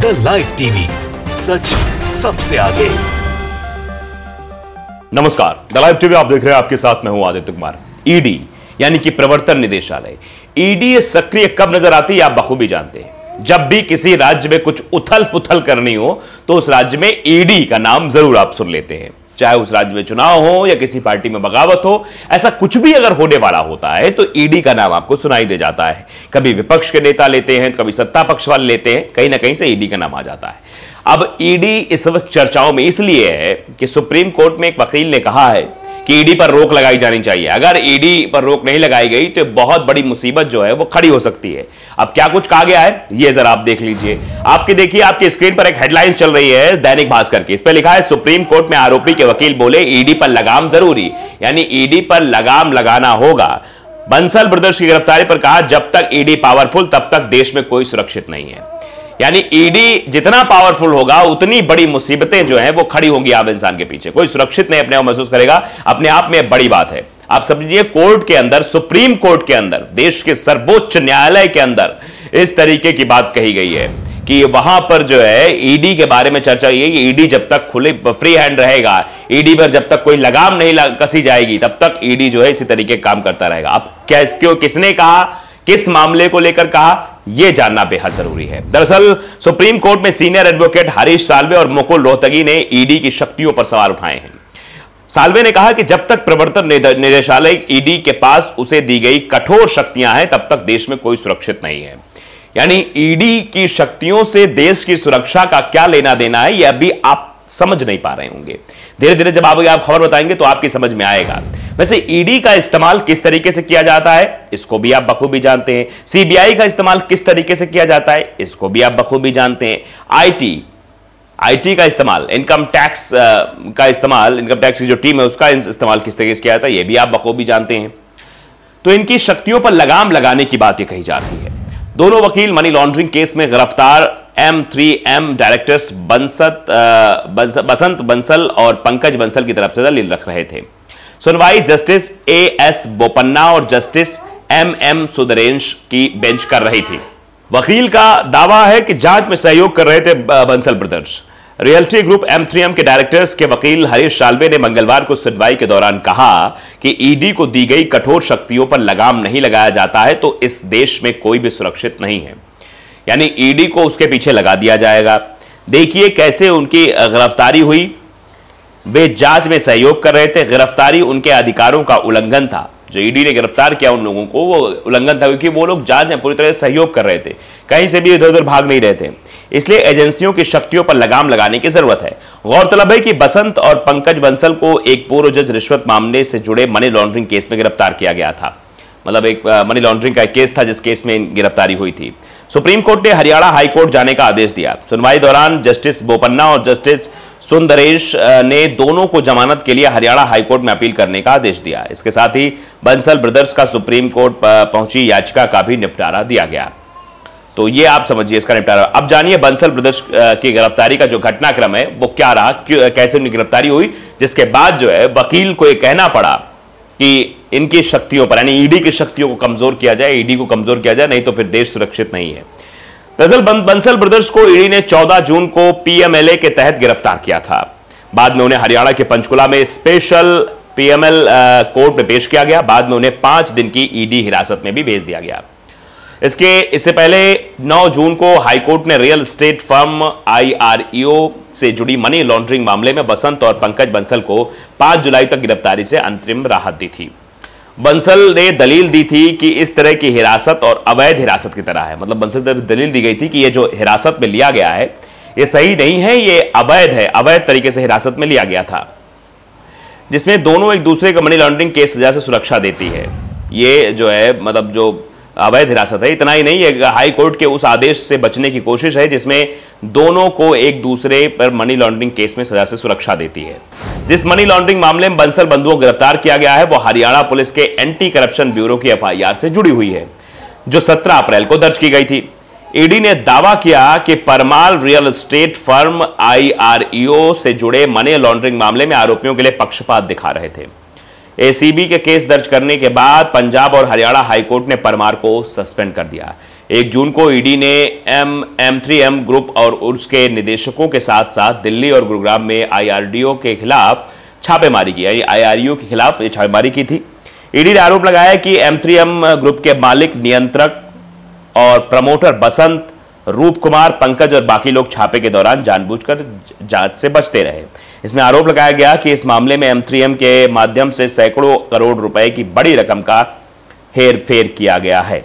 The live TV, सच सबसे आगे। नमस्कार, द लाइव टीवी आप देख रहे हैं, आपके साथ मैं हूं आदित्य कुमार। ईडी यानी कि प्रवर्तन निदेशालय, ईडी सक्रिय कब नजर आती है आप बखूबी जानते हैं। जब भी किसी राज्य में कुछ उथल पुथल करनी हो तो उस राज्य में ईडी का नाम जरूर आप सुन लेते हैं। चाहे उस राज्य में चुनाव हो या किसी पार्टी में बगावत हो, ऐसा कुछ भी अगर होने वाला होता है तो ईडी का नाम आपको सुनाई दे जाता है। कभी विपक्ष के नेता लेते हैं, कभी सत्ता पक्ष वाले लेते हैं, कहीं ना कहीं से ईडी का नाम आ जाता है। अब ईडी इस वक्त चर्चाओं में इसलिए है कि सुप्रीम कोर्ट में एक वकील ने कहा है कि ईडी पर रोक लगाई जानी चाहिए। अगर ईडी पर रोक नहीं लगाई गई तो बहुत बड़ी मुसीबत जो है वो खड़ी हो सकती है। अब क्या कुछ कहा गया है ये जरा आप देख लीजिए। आपके देखिए, आपकी स्क्रीन पर एक हेडलाइन चल रही है दैनिक भास्कर की। इस पर लिखा है, सुप्रीम कोर्ट में आरोपी के वकील बोले ईडी पर लगाम जरूरी, यानी ईडी पर लगाम लगाना होगा। बंसल ब्रदर्स की गिरफ्तारी पर कहा, जब तक ईडी पावरफुल तब तक देश में कोई सुरक्षित नहीं है। यानी ईडी जितना पावरफुल होगा उतनी बड़ी मुसीबतें जो हैं वो खड़ी होंगी आम इंसान के पीछे। कोई सुरक्षित नहीं अपने आप महसूस करेगा, अपने आप में बड़ी बात है। आप समझिए, कोर्ट के अंदर, सुप्रीम कोर्ट के अंदर, देश के सर्वोच्च न्यायालय के अंदर इस तरीके की बात कही गई है कि वहां पर जो है ईडी के बारे में चर्चा हुई है कि ईडी जब तक खुले फ्री हैंड रहेगा, ईडी पर जब तक कोई लगाम नहीं कसी जाएगी, तब तक ईडी जो है इसी तरीके काम करता रहेगा। अब क्यों, किसने कहा, किस मामले को लेकर कहा, यह जानना बेहद जरूरी है। दरअसल सुप्रीम कोर्ट में सीनियर एडवोकेट हरीश साल्वे और मुकुल रोहतगी ने ईडी की शक्तियों पर सवाल उठाए हैं। साल्वे ने कहा कि जब तक प्रवर्तन निदेशालय ईडी के पास उसे दी गई कठोर शक्तियां हैं तब तक देश में कोई सुरक्षित नहीं है। यानी ईडी की शक्तियों से देश की सुरक्षा का क्या लेना देना है, यह अभी आप समझ नहीं पा रहे होंगे। धीरे धीरे जब आप खबर बताएंगे तो आपकी समझ में आएगा। वैसे ईडी का इस्तेमाल किस तरीके से किया जाता है इसको भी आप बखूबी जानते हैं। सीबीआई का इस्तेमाल किस तरीके से किया जाता है इसको भी आप बखूबी जानते हैं। आईटी का इस्तेमाल, इनकम टैक्स का इस्तेमाल, इनकम टैक्स की जो टीम है उसका इस्तेमाल किस तरीके से किया जाता है, यह भी आप बखूबी जानते हैं। तो इनकी शक्तियों पर लगाम लगाने की बात यह कही जा रही है। दोनों वकील मनी लॉन्ड्रिंग केस में गिरफ्तार M3M डायरेक्टर्स बसंत बंसल और पंकज बंसल की तरफ से दलील रख रहे थे। सुनवाई जस्टिस AS बोपन्ना और जस्टिस MM सुंदरेश की बेंच कर रही थी। वकील का दावा है कि जांच में सहयोग कर रहे थे Bansal brothers. Realty group M3M के डायरेक्टर्स के वकील हरीश साल्वे ने मंगलवार को सुनवाई के दौरान कहा कि ईडी को दी गई कठोर शक्तियों पर लगाम नहीं लगाया जाता है तो इस देश में कोई भी सुरक्षित नहीं है। यानी ईडी को उसके पीछे लगा दिया जाएगा। देखिए कैसे उनकी गिरफ्तारी हुई। वे जांच में सहयोग कर रहे थे, गिरफ्तारी उनके अधिकारों का उल्लंघन था। जो ईडी ने गिरफ्तार किया उन लोगों को, वो उल्लंघन था क्योंकि वो लोग जांच में पूरी तरह से सहयोग कर रहे थे, कहीं से भी इधर उधर भाग नहीं रहे थे। इसलिए एजेंसियों की शक्तियों पर लगाम लगाने की जरूरत है। गौरतलब है कि बसंत और पंकज बंसल को एक पूर्व जज रिश्वत मामले से जुड़े मनी लॉन्ड्रिंग केस में गिरफ्तार किया गया था। मतलब एक मनी लॉन्ड्रिंग का केस था जिस केस में गिरफ्तारी हुई थी। सुप्रीम कोर्ट ने हरियाणा हाईकोर्ट जाने का आदेश दिया। सुनवाई दौरान जस्टिस बोपन्ना और जस्टिस सुंदरेश ने दोनों को जमानत के लिए हरियाणा हाईकोर्ट में अपील करने का आदेश दिया। इसके साथ ही बंसल ब्रदर्स का सुप्रीम कोर्ट पहुंची याचिका का भी निपटारा दिया गया। तो ये आप समझिए इसका निपटारा। अब जानिए बंसल ब्रदर्स की गिरफ्तारी का जो घटनाक्रम है वो क्या रहा, कैसे उनकी गिरफ्तारी हुई, जिसके बाद जो है वकील को यह कहना पड़ा कि इनकी शक्तियों पर, यानी ईडी की शक्तियों को कमजोर किया जाए, ईडी को कमजोर किया जाए, नहीं तो फिर देश सुरक्षित नहीं है। दरअसल बंसल ब्रदर्स को ईडी ने 14 जून को PMLA के तहत गिरफ्तार किया था। बाद में उन्हें हरियाणा के पंचकुला में स्पेशल PML कोर्ट में पेश किया गया। बाद में उन्हें 5 दिन की ईडी हिरासत में भी भेज दिया गया। इससे पहले 9 जून को हाईकोर्ट ने रियल एस्टेट फर्म IREO से जुड़ी मनी लॉन्ड्रिंग मामले में बसंत और पंकज बंसल को 5 जुलाई तक गिरफ्तारी से अंतरिम राहत दी थी। बंसल ने दलील दी थी कि इस तरह की हिरासत और अवैध हिरासत की तरह है। मतलब बंसल ने दलील दी गई थी कि ये जो हिरासत में लिया गया है ये सही नहीं है, ये अवैध है, अवैध तरीके से हिरासत में लिया गया था, जिसमें दोनों एक दूसरे को मनी लॉन्ड्रिंग केस सजा से सुरक्षा देती है। ये जो है मतलब जो अवैध हिरासत है, इतना ही नहीं, ये हाई कोर्ट के उस आदेश से बचने की कोशिश है जिसमें दोनों को एक दूसरे पर मनी लॉन्ड्रिंग केस में सजा से सुरक्षा देती है। जिस मनी लॉन्ड्रिंग मामले में बंसल बंधुओं को गिरफ्तार किया गया है वो हरियाणा पुलिस के एंटी करप्शन ब्यूरो की FIR से जुड़ी हुई है, जो 17 अप्रैल को दर्ज की गई थी। ईडी ने दावा किया कि Parmal real estate firm IREO से जुड़े मनी लॉन्ड्रिंग मामले में आरोपियों के लिए पक्षपात दिखा रहे थे। ACB के केस दर्ज करने के बाद पंजाब और हरियाणा हाईकोर्ट ने परमार को सस्पेंड कर दिया। 1 जून को ईडी ने M3M ग्रुप और उसके निदेशकों के साथ साथ दिल्ली और गुरुग्राम में IRDO के खिलाफ छापेमारी की, यानी IRDO के खिलाफ ये छापेमारी की थी। ईडी ने आरोप लगाया कि M3M ग्रुप के मालिक, नियंत्रक और प्रमोटर बसंत, रूप कुमार, पंकज और बाकी लोग छापे के दौरान जानबूझकर जांच से बचते रहे। इसमें आरोप लगाया गया कि इस मामले में M3M के माध्यम से सैकड़ों करोड़ रुपए की बड़ी रकम का हेर फेर किया गया है।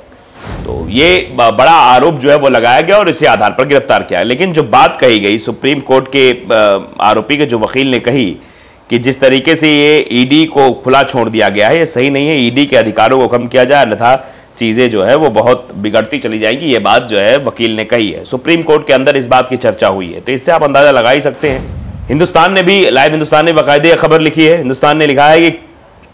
तो ये बड़ा आरोप जो है वो लगाया गया और इसी आधार पर गिरफ्तार किया। लेकिन जो बात कही गई सुप्रीम कोर्ट के आरोपी के जो वकील ने कही कि जिस तरीके से ये ईडी को खुला छोड़ दिया गया है, ये सही नहीं है। ईडी के अधिकारों को कम किया जाए, अन्यथा चीजें जो है वो बहुत बिगड़ती चली जाएंगी। ये बात जो है वकील ने कही है। सुप्रीम कोर्ट के अंदर इस बात की चर्चा हुई है, तो इससे आप अंदाजा लगा ही सकते हैं। हिंदुस्तान ने भी, लाइव हिंदुस्तान ने बाकायदे खबर लिखी है। हिंदुस्तान ने लिखा है कि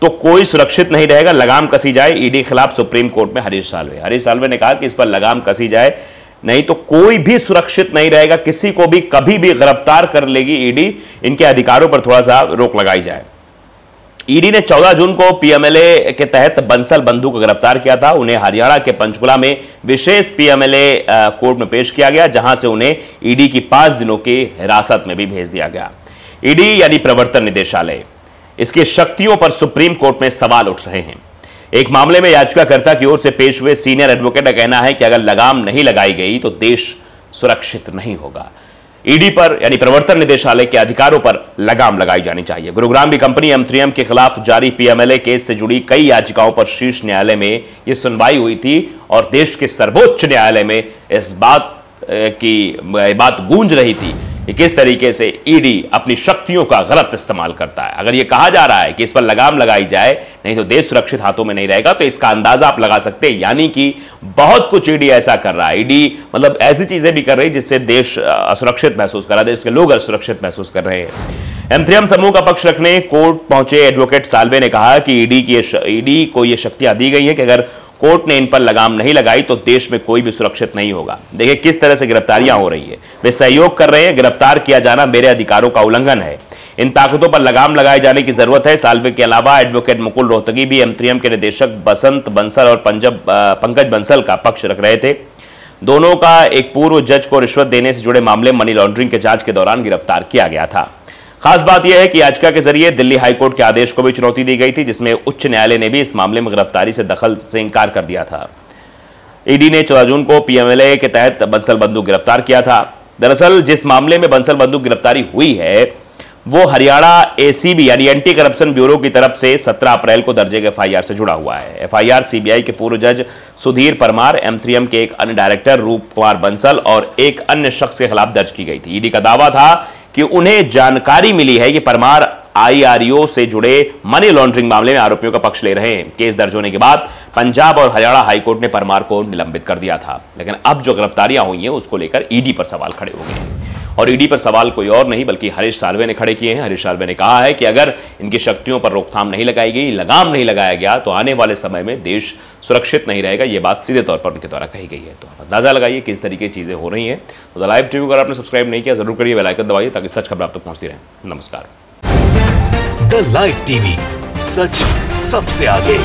तो कोई सुरक्षित नहीं रहेगा, लगाम कसी जाए। ईडी के खिलाफ सुप्रीम कोर्ट में हरीश साल्वे ने कहा कि इस पर लगाम कसी जाए, नहीं तो कोई भी सुरक्षित नहीं रहेगा, किसी को भी कभी भी गिरफ्तार कर लेगी ईडी। इनके अधिकारों पर थोड़ा सा रोक लगाई जाए। ईडी ने 14 जून को पीएमएलए के तहत बंसल बंधु को गिरफ्तार किया था। उन्हें हरियाणा के पंचकुला में विशेष पीएमएलए कोर्ट में पेश किया गया, जहां से उन्हें ईडी की 5 दिनों की हिरासत में भी भेज दिया गया। ईडी यानी प्रवर्तन निदेशालय, इसकी शक्तियों पर सुप्रीम कोर्ट में सवाल उठ रहे हैं। एक मामले में याचिकाकर्ता की ओर से पेश हुए सीनियर एडवोकेट का कहना है कि अगर लगाम नहीं लगाई गई तो देश सुरक्षित नहीं होगा। ईडी पर यानी प्रवर्तन निदेशालय के अधिकारों पर लगाम लगाई जानी चाहिए। गुरुग्राम की कंपनी M3M के खिलाफ जारी पीएमएलए केस से जुड़ी कई याचिकाओं पर शीर्ष न्यायालय में यह सुनवाई हुई थी और देश के सर्वोच्च न्यायालय में इस बात की बात गूंज रही थी कि किस तरीके से ईडी अपनी शक्तियों का गलत इस्तेमाल करता है। अगर यह कहा जा रहा है कि इस पर लगाम लगाई जाए, नहीं तो देश सुरक्षित हाथों में नहीं रहेगा, तो इसका अंदाजा आप लगा सकते हैं। यानी कि बहुत कुछ ईडी ऐसा कर रहा है। ईडी मतलब ऐसी चीजें भी कर रही है जिससे देश असुरक्षित महसूस कर रहा है, देश के लोग असुरक्षित महसूस कर रहे हैं। M3M समूह का पक्ष रखने कोर्ट पहुंचे एडवोकेट साल्वे ने कहा कि ईडी को यह शक्तियां दी गई है कि अगर कोर्ट ने इन पर लगाम नहीं लगाई तो देश में कोई भी सुरक्षित नहीं होगा। देखिए किस तरह से गिरफ्तारियां हो रही है, वे सहयोग कर रहे हैं। गिरफ्तार किया जाना मेरे अधिकारों का उल्लंघन है। इन ताकतों पर लगाम लगाए जाने की जरूरत है। साल्वे के अलावा एडवोकेट मुकुल रोहतगी भी M3M के निदेशक बसंत बंसल और पंकज बंसल का पक्ष रख रहे थे। दोनों का एक पूर्व जज को रिश्वत देने से जुड़े मामले मनी लॉन्ड्रिंग के जांच के दौरान गिरफ्तार किया गया था। खास बात यह है कि याचिका के जरिए दिल्ली हाईकोर्ट के आदेश को भी चुनौती दी गई थी, जिसमें उच्च न्यायालय ने भी इस मामले में गिरफ्तारी से दखल से इनकार कर दिया था। ईडी ने 14 जून को पीएमएलए के तहत बंसल बंधु गिरफ्तार किया था। दरअसल जिस मामले में बंसल बंधु गिरफ्तारी हुई है वो हरियाणा एसीबी यानी एंटी करप्शन ब्यूरो की तरफ से 17 अप्रैल को दर्ज एक FIR से जुड़ा हुआ है। FIR सीबीआई के पूर्व जज सुधीर परमार, M3M के एक अन्य डायरेक्टर रूप कुमार बंसल और एक अन्य शख्स के खिलाफ दर्ज की गई थी। ईडी का दावा था कि उन्हें जानकारी मिली है कि परमार IRDO से जुड़े मनी लॉन्ड्रिंग मामले में आरोपियों का पक्ष ले रहे हैं। केस दर्ज होने के बाद पंजाब और हरियाणा हाईकोर्ट ने परमार को निलंबित कर दिया था। लेकिन अब जो गिरफ्तारियां हुई हैं उसको लेकर ईडी पर सवाल खड़े हो गए हैं और ईडी पर सवाल कोई और नहीं बल्कि हरीश साल्वे ने खड़े किए हैं। हरीश साल्वे ने कहा है कि अगर इनकी शक्तियों पर रोकथाम नहीं लगाई गई, लगाम नहीं लगाया गया, तो आने वाले समय में देश सुरक्षित नहीं रहेगा। यह बात सीधे तौर पर उनके द्वारा कही गई है। तो अंदाजा लगाइए किस तरीके की चीजें हो रही हैं। तो द लाइव टीवी को अगर आपने सब्सक्राइब नहीं किया जरूर करिए, बेल आइकन दबाइए ताकि सच खबर आप तक पहुंचती रहे। नमस्कार। द लाइव टीवी, सच सबसे आगे।